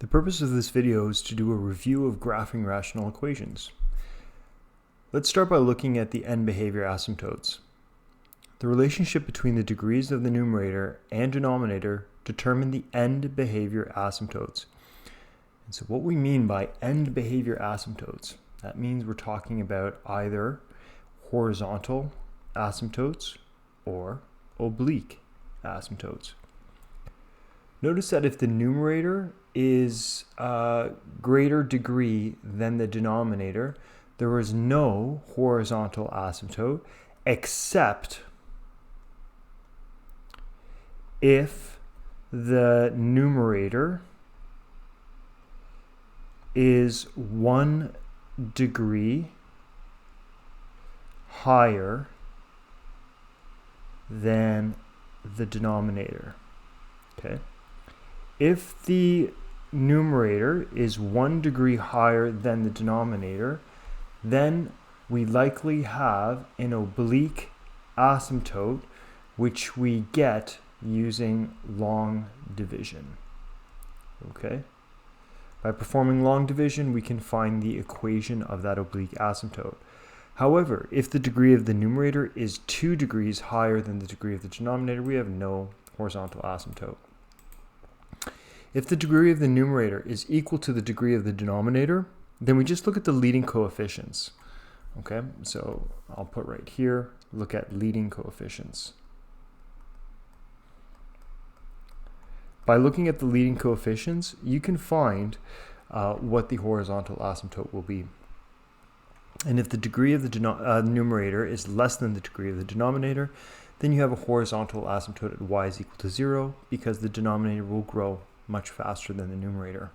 The purpose of this video is to do a review of graphing rational equations. Let's start by looking at the end behavior asymptotes. The relationship between the degrees of the numerator and denominator determine the end behavior asymptotes. And so what we mean by end behavior asymptotes, that means we're talking about either horizontal asymptotes or oblique asymptotes. Notice that if the numerator is a greater degree than the denominator, there is no horizontal asymptote except if the numerator is 1 degree higher than the denominator. Okay? If the numerator is 1 degree higher than the denominator, then we likely have an oblique asymptote, which we get using long division. Okay? By performing long division, we can find the equation of that oblique asymptote. However, if the degree of the numerator is 2 degrees higher than the degree of the denominator, we have no horizontal asymptote. If the degree of the numerator is equal to the degree of the denominator, then we just look at the leading coefficients. Okay, so I'll put right here, look at leading coefficients. By looking at the leading coefficients, you can find what the horizontal asymptote will be. And if the degree of the numerator is less than the degree of the denominator, then you have a horizontal asymptote at y is equal to 0 because the denominator will grow much faster than the numerator.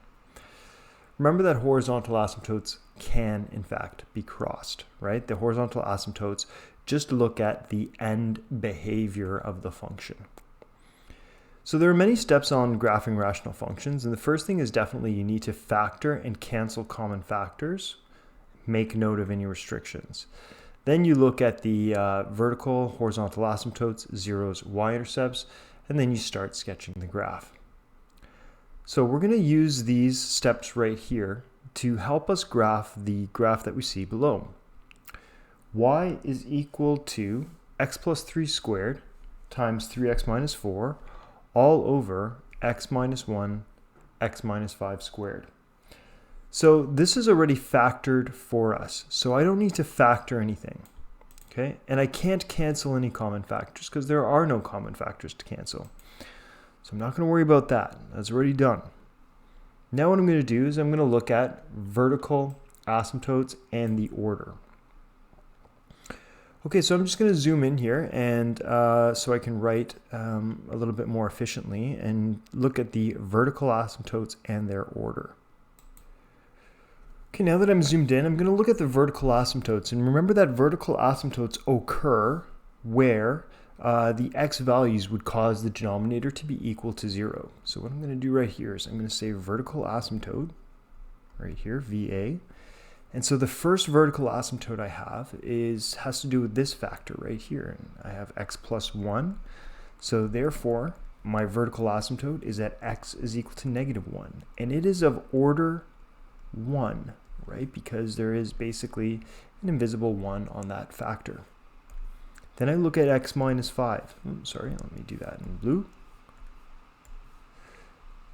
Remember that horizontal asymptotes can, in fact, be crossed, right? The horizontal asymptotes just look at the end behavior of the function. So there are many steps on graphing rational functions, and the first thing is definitely you need to factor and cancel common factors. Make note of any restrictions. Then you look at the vertical, horizontal asymptotes, zeros, y-intercepts, and then you start sketching the graph. So we're going to use these steps right here to help us graph the graph that we see below. Y is equal to x plus 3 squared times 3x minus 4 all over x minus 1, x minus 5 squared. So this is already factored for us, so I don't need to factor anything. Okay, and I can't cancel any common factors because there are no common factors to cancel. So I'm not going to worry about that. That's already done. Now what I'm going to do is I'm going to look at vertical asymptotes and the order. Okay, so I'm just going to zoom in here and so I can write a little bit more efficiently and look at the vertical asymptotes and their order. Okay, now that I'm zoomed in, I'm going to look at the vertical asymptotes. And remember that vertical asymptotes occur where the x values would cause the denominator to be equal to 0. So what I'm going to do right here is I'm going to say vertical asymptote, right here, VA. And so the first vertical asymptote I have has to do with this factor right here. And I have x plus 1. So therefore, my vertical asymptote is that x is equal to -1. And it is of order 1, right? Because there is basically an invisible 1 on that factor. Then I look at x minus 5. Sorry, let me do that in blue.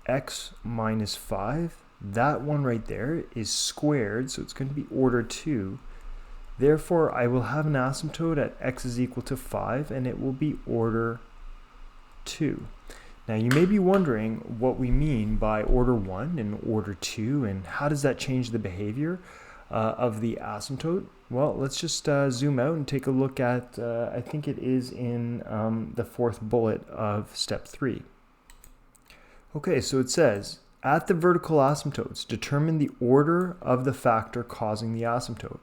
X minus 5, that one right there is squared, so it's going to be order 2. Therefore, I will have an asymptote at x is equal to 5, and it will be order 2. Now, you may be wondering what we mean by order 1 and order 2, and how does that change the behavior of the asymptote? Well, let's just zoom out and take a look at, I think it is in the 4th bullet of step 3. Okay, so it says, at the vertical asymptotes, determine the order of the factor causing the asymptote.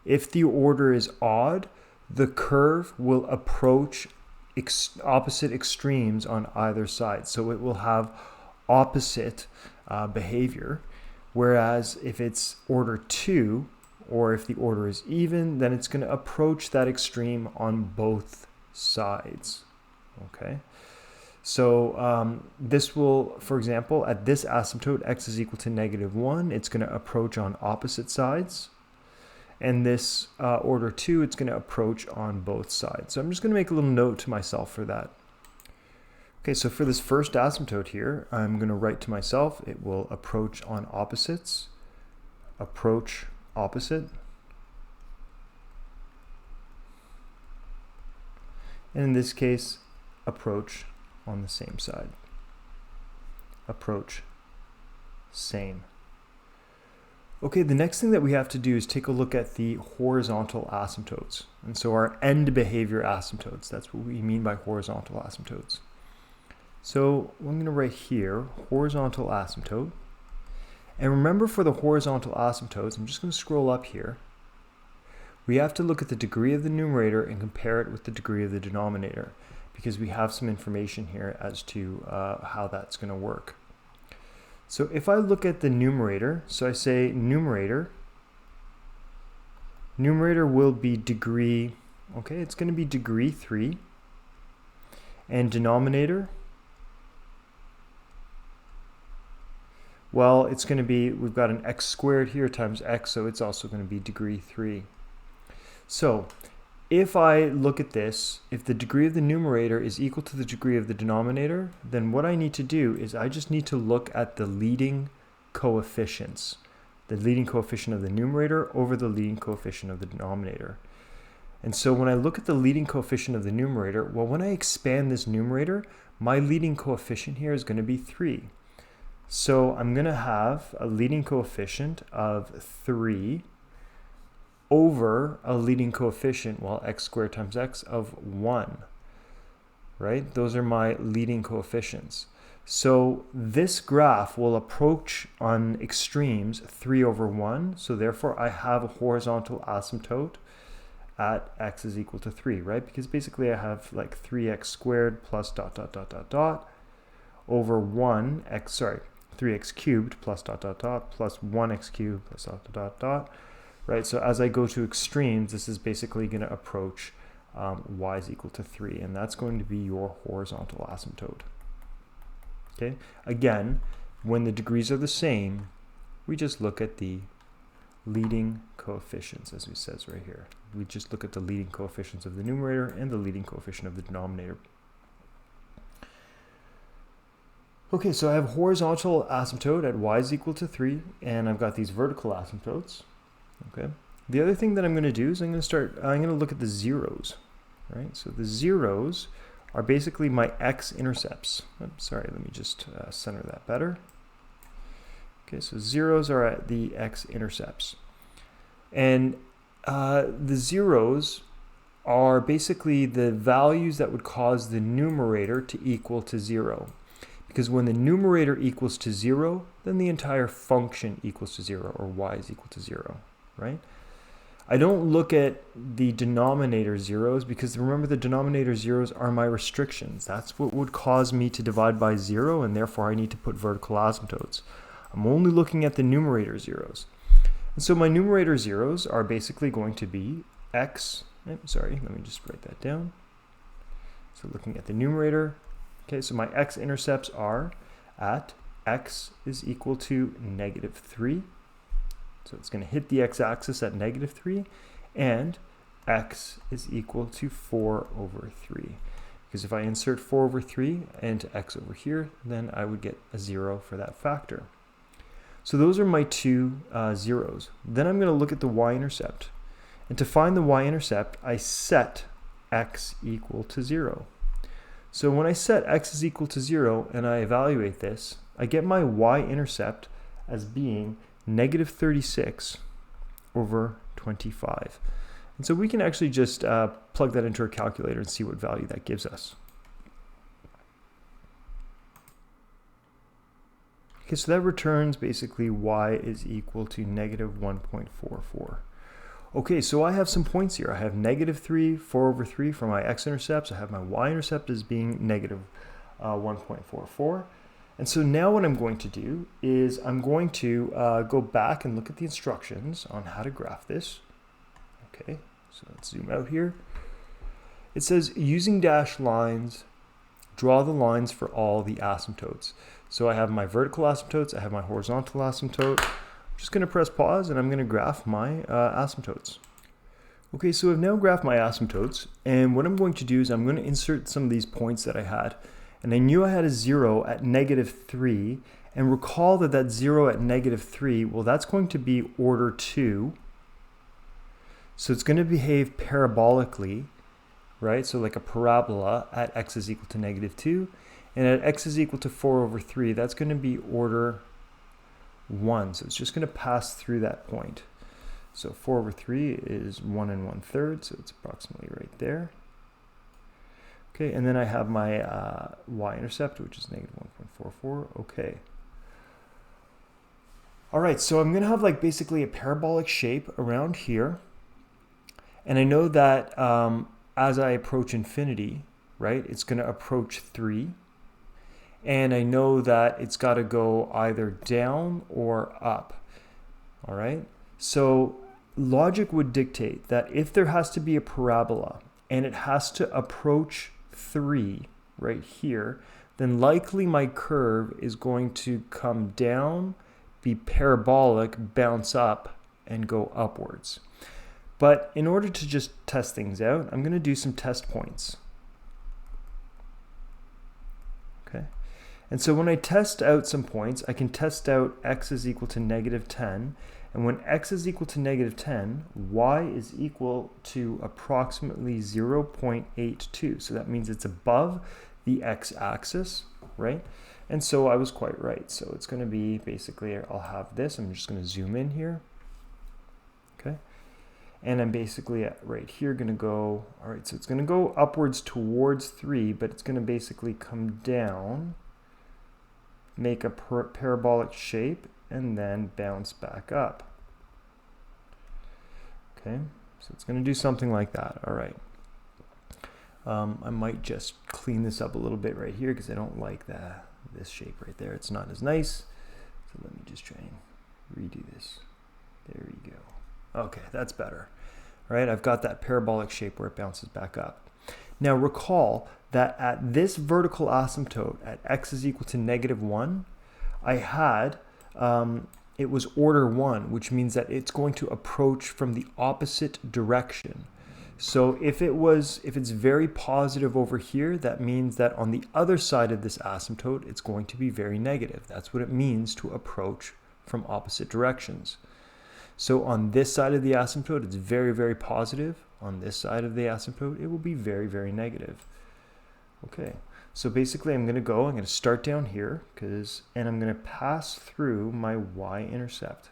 If the order is odd, the curve will approach opposite extremes on either side. So it will have opposite behavior. Whereas if it's order 2, or if the order is even, then it's going to approach that extreme on both sides. Okay? So this will, for example, at this asymptote, x is equal to -1, it's going to approach on opposite sides. And this order 2, it's going to approach on both sides. So I'm just going to make a little note to myself for that. Okay, so for this first asymptote here, I'm going to write to myself, it will approach on opposites, approach opposite. And in this case, approach on the same side. Approach, same. Okay, the next thing that we have to do is take a look at the horizontal asymptotes. And so our end behavior asymptotes, that's what we mean by horizontal asymptotes. So I'm going to write here, horizontal asymptote. And remember, for the horizontal asymptotes, I'm just going to scroll up here. We have to look at the degree of the numerator and compare it with the degree of the denominator, because we have some information here as to how that's going to work. So if I look at the numerator, so I say numerator will be degree, okay, it's going to be degree 3. And denominator, well, it's going to be, we've got an x squared here times x, so it's also going to be degree 3. So if I look at this, if the degree of the numerator is equal to the degree of the denominator, then what I need to do is I just need to look at the leading coefficients, the leading coefficient of the numerator over the leading coefficient of the denominator. And so when I look at the leading coefficient of the numerator, well, when I expand this numerator, my leading coefficient here is going to be 3. So I'm going to have a leading coefficient of 3 over a leading coefficient, well, x squared times x, of 1, right? Those are my leading coefficients. So this graph will approach on extremes 3 over 1, so therefore I have a horizontal asymptote at x is equal to 3, right? Because basically I have like 3x squared plus dot dot dot dot dot over 3x cubed plus dot dot dot plus 1x cubed plus dot dot dot dot. Right, so as I go to extremes, this is basically going to approach y is equal to 3, and that's going to be your horizontal asymptote. Okay, again, when the degrees are the same, we just look at the leading coefficients, as it says right here. We just look at the leading coefficients of the numerator and the leading coefficient of the denominator. Okay, so I have horizontal asymptote at y is equal to 3, and I've got these vertical asymptotes. Okay. The other thing that I'm going to do is I'm going to look at the zeros, right? So the zeros are basically my x-intercepts. Oops, sorry, let me just center that better. Okay, so zeros are at the x-intercepts. And the zeros are basically the values that would cause the numerator to equal to 0. Because when the numerator equals to 0, then the entire function equals to 0, or y is equal to 0. Right? I don't look at the denominator zeros because remember, the denominator zeros are my restrictions. That's what would cause me to divide by 0, and therefore I need to put vertical asymptotes. I'm only looking at the numerator zeros. And so my numerator zeros are basically going to be x, sorry, let me just write that down. So looking at the numerator, okay, so my x-intercepts are at x is equal to -3. So it's going to hit the x-axis at -3, and x is equal to 4 over 3. Because if I insert 4 over 3 into x over here, then I would get a 0 for that factor. So those are my two zeros. Then I'm going to look at the y-intercept. And to find the y-intercept, I set x equal to 0. So when I set x is equal to 0 and I evaluate this, I get my y-intercept as being -36 over 25. And so we can actually just plug that into our calculator and see what value that gives us. Okay, so that returns basically y is equal to -1.44. Okay, so I have some points here. I have -3, 4 over 3 for my x-intercepts. I have my y-intercept as being -1.44. And so now what I'm going to do is I'm going to go back and look at the instructions on how to graph this. Okay, so let's zoom out here. It says using dashed lines, draw the lines for all the asymptotes. So I have my vertical asymptotes, I have my horizontal asymptote. I'm just going to press pause and I'm going to graph my asymptotes. Okay, so I've now graphed my asymptotes, and what I'm going to do is I'm going to insert some of these points that I had. And I knew I had a 0 at -3, and recall that that 0 at -3, well, that's going to be order 2. So it's going to behave parabolically, right? So like a parabola at x is equal to -2, and at x is equal to 4/3, that's going to be order 1. So it's just going to pass through that point. So 4/3 is 1 1/3, so it's approximately right there. Okay, and then I have my Y-intercept, which is -1.44. Okay. All right, so I'm going to have like basically a parabolic shape around here. And I know that as I approach infinity, right, it's going to approach 3. And I know that it's got to go either down or up. All right, so logic would dictate that if there has to be a parabola and it has to approach 3 right here, then likely my curve is going to come down, be parabolic, bounce up, and go upwards. But in order to just test things out, I'm going to do some test points. Okay, and so when I test out some points, I can test out x is equal to -10. And when x is equal to -10, y is equal to approximately 0.82. So that means it's above the x-axis, right? And so I was quite right. So it's going to be basically, I'll have this. I'm just going to zoom in here. Okay. And I'm basically right here going to go, all right, so it's going to go upwards towards 3, but it's going to basically come down, make a parabolic shape, and then bounce back up. Okay, so it's going to do something like that. All right. I might just clean this up a little bit right here because I don't like this shape right there. It's not as nice. So let me just try and redo this. There we go. Okay, that's better. All right, I've got that parabolic shape where it bounces back up. Now recall that at this vertical asymptote at x is equal to -1, I had it was order 1, which means that it's going to approach from the opposite direction. So if it's very positive over here, that means that on the other side of this asymptote, it's going to be very negative. That's what it means to approach from opposite directions. So on this side of the asymptote, it's very, very positive. On this side of the asymptote, it will be very, very negative. Okay. So basically I'm going to start down here and I'm going to pass through my Y-intercept.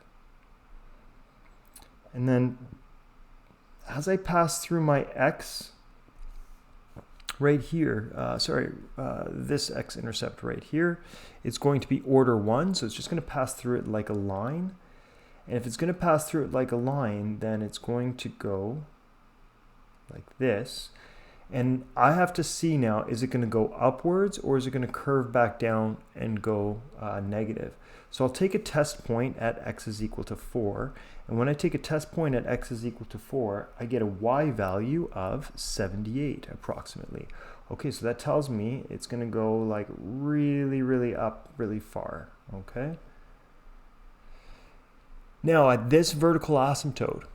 And then as I pass through my X right here, this X-intercept right here, it's going to be order 1. So it's just going to pass through it like a line. And if it's going to pass through it like a line, then it's going to go like this. And I have to see now, is it going to go upwards or is it going to curve back down and go negative? So I'll take a test point at x is equal to 4. And when I take a test point at x is equal to 4, I get a y value of 78 approximately. Okay, so that tells me it's going to go like really, really up really far. Okay. Now at this vertical asymptote,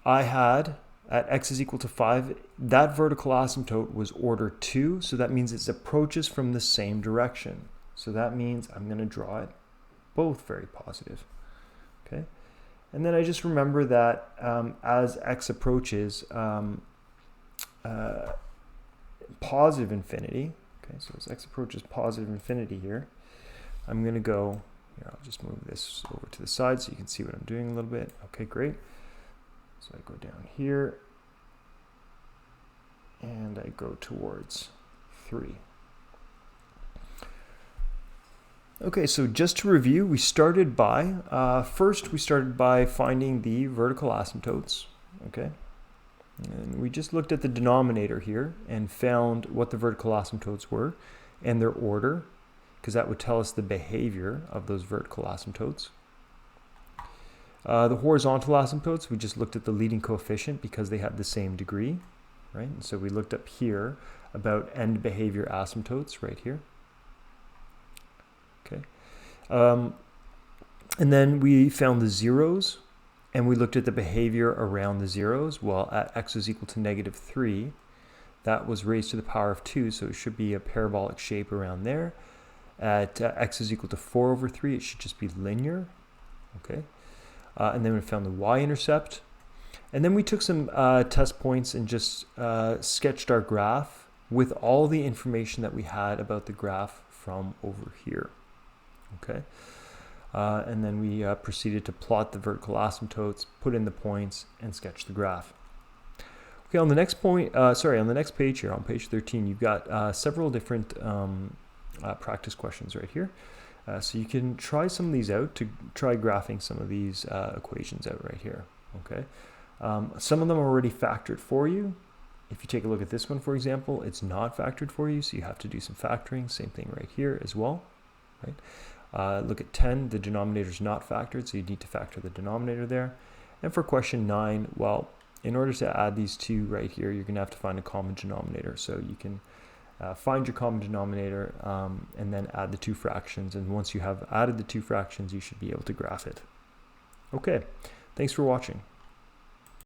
I had at x is equal to 5, that vertical asymptote was order 2, so that means it approaches from the same direction. So that means I'm going to draw it both very positive. Okay, and then I just remember that as x approaches positive infinity, okay, so as x approaches positive infinity here, I'm going to go, here, I'll just move this over to the side so you can see what I'm doing a little bit. Okay, great. So I go down here and I go towards 3. Okay, so just to review, we started by, first we started by finding the vertical asymptotes, okay? And we just looked at the denominator here and found what the vertical asymptotes were and their order, because that would tell us the behavior of those vertical asymptotes. The horizontal asymptotes, we just looked at the leading coefficient because they had the same degree. right? And so we looked up here about end behavior asymptotes right here. Okay. And then we found the zeros, and we looked at the behavior around the zeros. Well, at x is equal to -3, that was raised to the power of 2, so it should be a parabolic shape around there. At x is equal to 4/3, it should just be linear. Okay. And then we found the y-intercept. And then we took some test points and just sketched our graph with all the information that we had about the graph from over here. Okay. And then we proceeded to plot the vertical asymptotes, put in the points, and sketch the graph. Okay, on the next point, on the next page here, on page 13, you've got several different practice questions right here. So you can try some of these out to try graphing some of these equations out right here. Okay, some of them are already factored for you. If you take a look at this one, for example, it's not factored for you, so you have to do some factoring. Same thing right here as well, right? Look at 10, the denominator is not factored, so you need to factor the denominator there. And for question 9, well, in order to add these two right here, you're going to have to find a common denominator. So you can find your common denominator and then add the two fractions. And once you have added the two fractions, you should be able to graph it. Okay, thanks for watching.